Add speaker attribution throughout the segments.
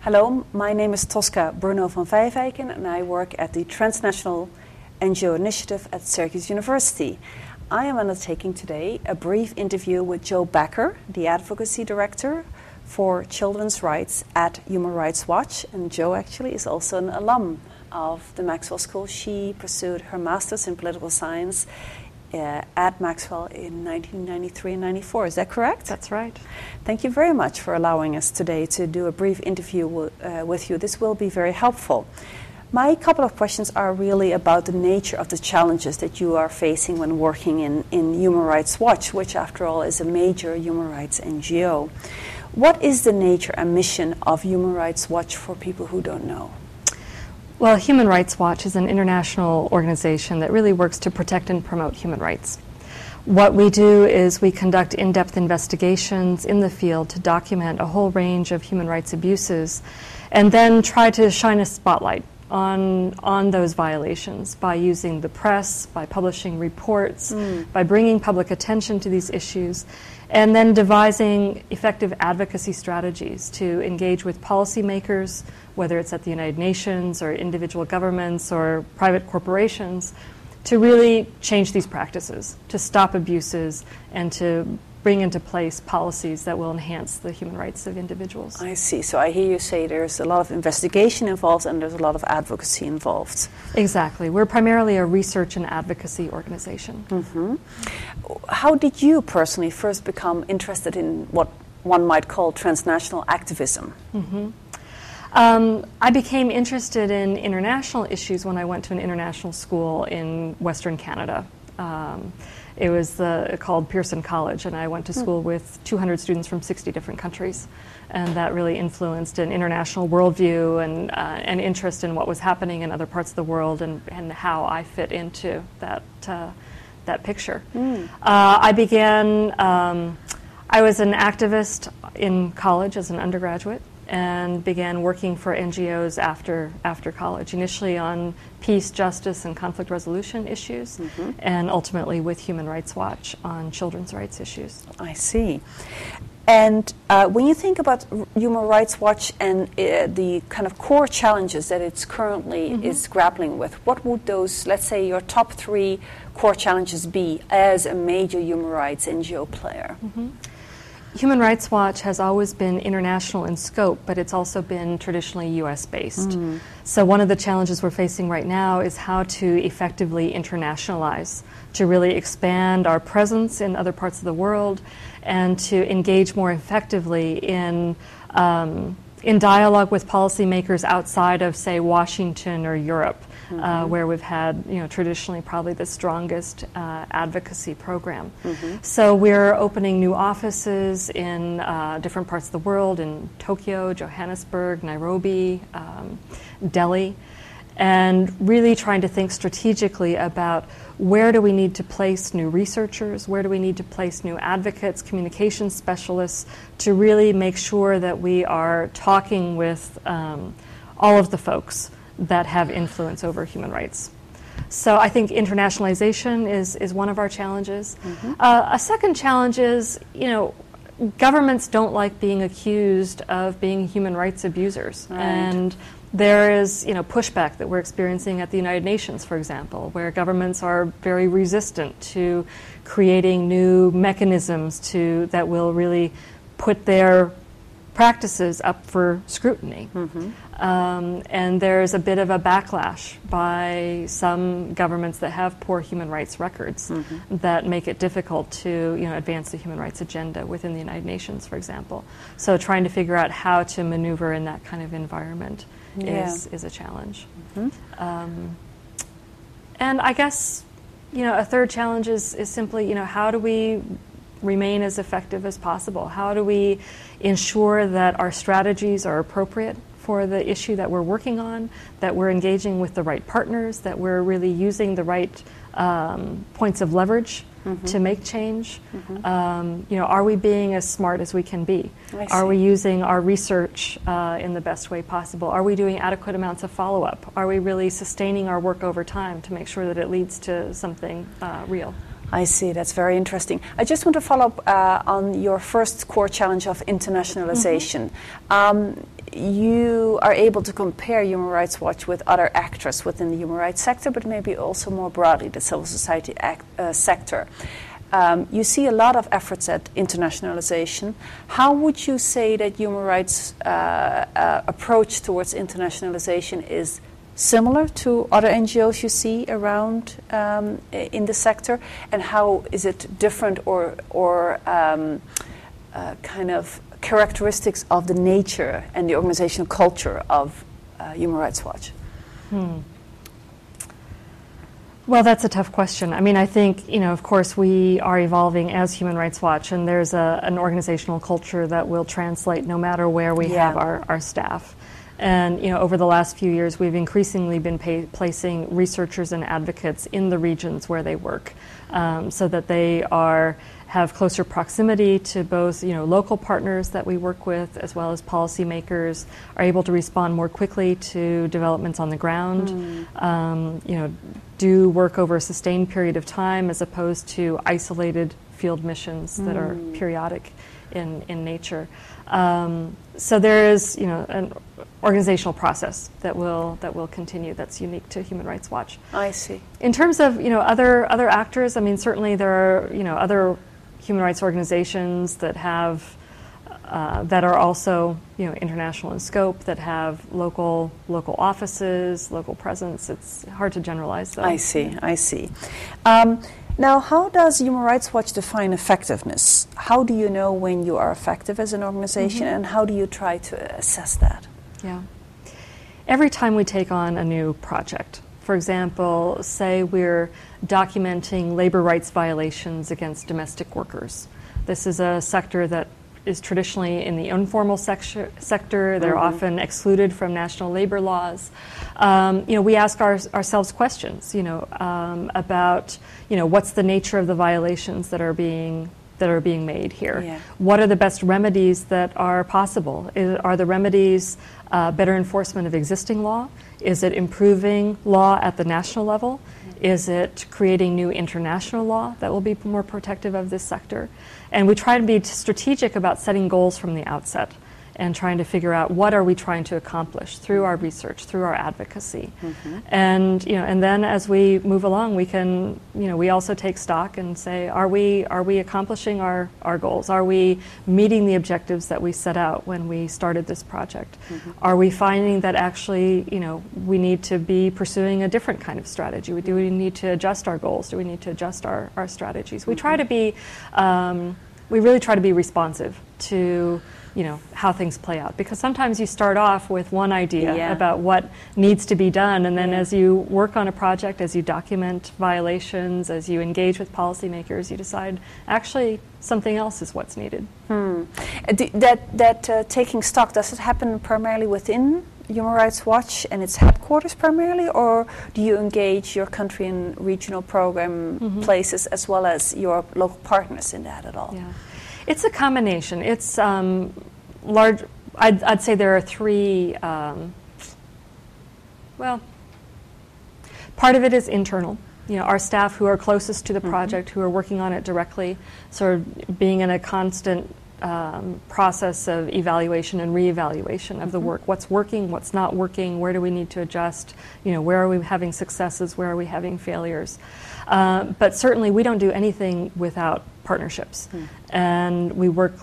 Speaker 1: Hello, my name is Tosca Bruno van Vijwijken and I work at the Transnational NGO Initiative at Syracuse University. I am undertaking today a brief interview with Jo Becker, the Advocacy Director for Children's Rights at Human Rights Watch. And Jo actually is also an alum of the Maxwell School. She pursued her master's in political science at Maxwell in 1993 and 94. Is that correct?
Speaker 2: That's right.
Speaker 1: Thank you very much for allowing us today to do a brief interview with you. This will be very helpful. My couple of questions are really about the nature of the challenges that you are facing when working in Human Rights Watch, which after all is a major human rights NGO. What is the nature and mission of Human Rights Watch for people who don't know?
Speaker 2: Well, Human Rights Watch is an international organization that really works to protect and promote human rights. What we do is we conduct in-depth investigations in the field to document a whole range of human rights abuses and then try to shine a spotlight on those violations by using the press, by publishing reports, by bringing public attention to these issues, and then devising effective advocacy strategies to engage with policymakers, whether it's at the United Nations or individual governments or private corporations, to really change these practices, to stop abuses, and to bring into place policies that will enhance the human rights of individuals.
Speaker 1: I see. So I hear you say there's a lot of investigation involved and there's a lot of advocacy involved.
Speaker 2: Exactly. We're primarily a research and advocacy organization.
Speaker 1: Mm-hmm. How did you personally first become interested in what one might call transnational activism?
Speaker 2: Mm-hmm. I became interested in international issues when I went to an international school in Western Canada. It was called Pearson College, and I went to school with 200 students from 60 different countries. And that really influenced an international worldview and an interest in what was happening in other parts of the world and how I fit into that picture. I was an activist in college as an undergraduate, and began working for NGOs after college, initially on peace, justice, and conflict resolution issues, and ultimately with Human Rights Watch on children's rights issues.
Speaker 1: I see. And when you think about Human Rights Watch and the kind of core challenges that it's currently is grappling with, what would those, let's say, your top 3 core challenges be as a major human rights NGO player?
Speaker 2: Human Rights Watch has always been international in scope, but it's also been traditionally U.S.-based. So one of the challenges we're facing right now is how to effectively internationalize, to really expand our presence in other parts of the world, and to engage more effectively in dialogue with policymakers outside of, say, Washington or Europe, where we've had, traditionally probably the strongest advocacy program. So we're opening new offices in different parts of the world, in Tokyo, Johannesburg, Nairobi, Delhi, and really trying to think strategically about where do we need to place new researchers, where do we need to place new advocates, communications specialists, to really make sure that we are talking with all of the folks that have influence over human rights. So I think internationalization is one of our challenges. A second challenge is, governments don't like being accused of being human rights abusers.
Speaker 1: Right.
Speaker 2: And there is, pushback that we're experiencing at the United Nations, for example, where governments are very resistant to creating new mechanisms that will really put their practices up for scrutiny. And there's a bit of a backlash by some governments that have poor human rights records that make it difficult to advance the human rights agenda within the United Nations, for example. So trying to figure out how to maneuver in that kind of environment is a challenge. And I guess a third challenge is simply how do we remain as effective as possible? How do we ensure that our strategies are appropriate for the issue that we're working on, that we're engaging with the right partners, that we're really using the right points of leverage to make change? Are we being as smart as we can be? Are we using our research in the best way possible? Are we doing adequate amounts of follow-up? Are we really sustaining our work over time to make sure that it leads to something real?
Speaker 1: I see. That's very interesting. I just want to follow up on your first core challenge of internationalization. you are able to compare Human Rights Watch with other actors within the human rights sector, but maybe also more broadly the civil society sector. You see a lot of efforts at internationalization. How would you say that human rights approach towards internationalization is similar to other NGOs you see around in the sector, and how is it different or kind of characteristics of the nature and the organizational culture of Human Rights Watch?
Speaker 2: Well, that's a tough question. I mean, I think, of course, we are evolving as Human Rights Watch, and there's an organizational culture that will translate no matter where we have our staff. And, over the last few years, we've increasingly been placing researchers and advocates in the regions where they work, so that they have closer proximity to both, local partners that we work with, as well as policymakers, are able to respond more quickly to developments on the ground, do work over a sustained period of time as opposed to isolated field missions that are periodic in nature. So there is, an organizational process that will continue that's unique to Human Rights Watch.
Speaker 1: I see.
Speaker 2: In terms of, other actors, I mean, certainly there are, other human rights organizations that have that are also, international in scope, that have local offices, local presence. It's hard to generalize, though.
Speaker 1: I see. Now, how does Human Rights Watch define effectiveness? How do you know when you are effective as an organization, and how do you try to assess that?
Speaker 2: Yeah. Every time we take on a new project, for example, say we're documenting labor rights violations against domestic workers. This is a sector that is traditionally in the informal sector. They're often excluded from national labor laws. We ask ourselves questions, about, what's the nature of the violations that are being made here? Yeah. What are the best remedies that are possible? Are the remedies better enforcement of existing law? Is it improving law at the national level? Is it creating new international law that will be more protective of this sector? And we try to be strategic about setting goals from the outset and trying to figure out what are we trying to accomplish through our research, through our advocacy. And and then as we move along, we can, we also take stock and say, are we accomplishing our goals? Are we meeting the objectives that we set out when we started this project? Are we finding that actually, we need to be pursuing a different kind of strategy? Do we need to adjust our goals? Do we need to adjust our strategies? We try to be, we really try to be responsive to how things play out, because sometimes you start off with one idea about what needs to be done, and then as you work on a project, as you document violations, as you engage with policymakers, you decide actually something else is what's needed.
Speaker 1: That taking stock, does it happen primarily within Human Rights Watch and its headquarters primarily, or do you engage your country and regional program places as well as your local partners in that at all?
Speaker 2: Yeah. It's a combination. It's large. I'd say there are three. Well, part of it is internal. Our staff who are closest to the project, who are working on it directly, sort of being in a constant process of evaluation and reevaluation of the work. What's working? What's not working? Where do we need to adjust? Where are we having successes? Where are we having failures? But certainly, we don't do anything without partnerships. And we work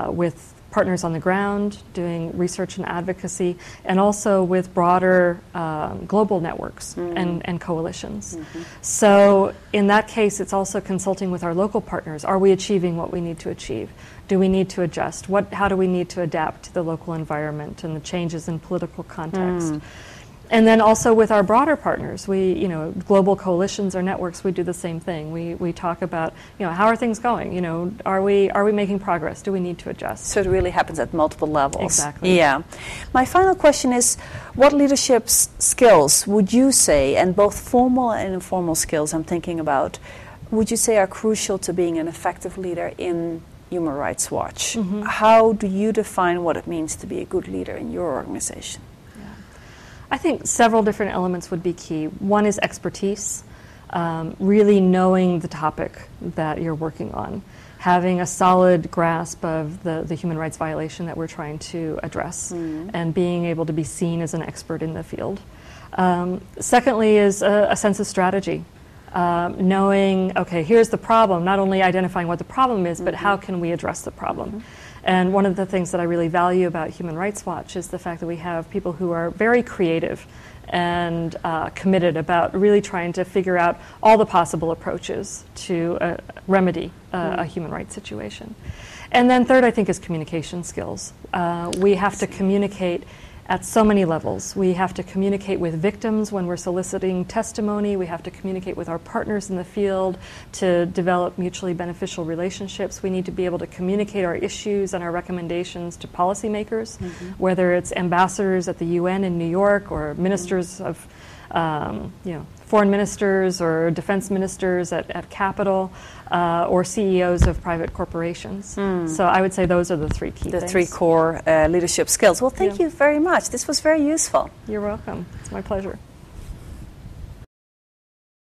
Speaker 2: with partners on the ground doing research and advocacy, and also with broader global networks and coalitions. So in that case, it's also consulting with our local partners. Are we achieving what we need to achieve? Do we need to adjust? How do we need to adapt to the local environment and the changes in political context? And then also with our broader partners, we, global coalitions or networks, we do the same thing. We talk about, how are things going? Are we making progress? Do we need to adjust?
Speaker 1: So it really happens at multiple levels.
Speaker 2: Exactly.
Speaker 1: Yeah. My final question is, what leadership skills would you say, and both formal and informal skills I'm thinking about, would you say are crucial to being an effective leader in Human Rights Watch? How do you define what it means to be a good leader in your organization?
Speaker 2: I think several different elements would be key. One is expertise, really knowing the topic that you're working on, having a solid grasp of the human rights violation that we're trying to address, and being able to be seen as an expert in the field. Secondly is a sense of strategy. Knowing, okay, here's the problem, not only identifying what the problem is, but how can we address the problem? And one of the things that I really value about Human Rights Watch is the fact that we have people who are very creative and committed about really trying to figure out all the possible approaches to remedy a human rights situation. And then third, I think, is communication skills. We have to communicate at so many levels. We have to communicate with victims when we're soliciting testimony. We have to communicate with our partners in the field to develop mutually beneficial relationships. We need to be able to communicate our issues and our recommendations to policymakers, whether it's ambassadors at the UN in New York or ministers of, foreign ministers or defense ministers at Capitol, or CEOs of private corporations. So I would say those are the three key things.
Speaker 1: The three core leadership skills. Well, thank you very much. This was very useful.
Speaker 2: You're welcome. It's my pleasure.